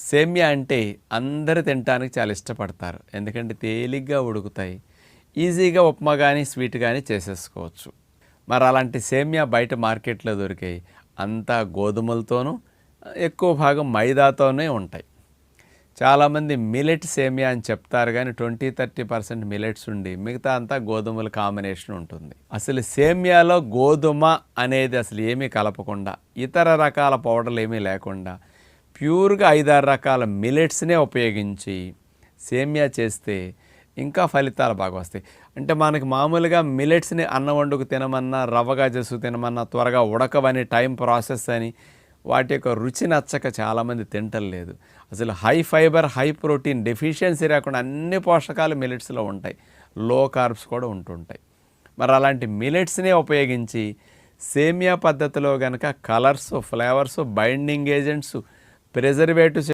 సేమ్యా అంటే అందరూ తినటానికి చాలా ఇష్టపడతారు. ఎందుకంటే తేలిగ్గా ఉడుకుతాయి. ఈజీగా ఉప్మా గానీ, స్వీట్ గానీ చేసేసుకోవచ్చు. మరి అలాంటి సేమ్యా బయట మార్కెట్‌లో దొరికాయి. అంతా గోధుమలతోనూ ఎక్కువ భాగం మైదాతోనే ఉంటాయి. చాలామంది మిల్లెట్ సేమియా అని చెప్తారు కానీ 20-30% మిల్లెట్స్ ఉండి మిగతా అంతా గోధుమల కాంబినేషన్ ఉంటుంది. అసలు సేమియాలో గోధుమ అనేది అసలు ఏమీ కలపకుండా, ఇతర రకాల పౌడర్లు ఏమీ లేకుండా ప్యూర్గా 5-6 రకాల మిల్లెట్స్నే ఉపయోగించి సేమియా చేస్తే ఇంకా ఫలితాలు బాగా వస్తాయి. అంటే మనకి మామూలుగా మిల్లెట్స్ని అన్నం వండుకు తినమన్నా, రవ్వగా చేసుకు తినమన్నా త్వరగా ఉడకవని, టైం ప్రాసెస్ అని, వాటి యొక్క రుచి నచ్చక చాలామంది తింటలేదు. అసలు high fibre, high protein deficiency రాకుండా అన్ని పోషకాలు మిల్లెట్స్లో ఉంటాయి. లో కార్బ్స్ కూడా ఉంటుంటాయి. మరి అలాంటి మిల్లెట్స్నే ఉపయోగించి సేమియా పద్ధతిలో కనుక colours, flavours, binding agents, preservatives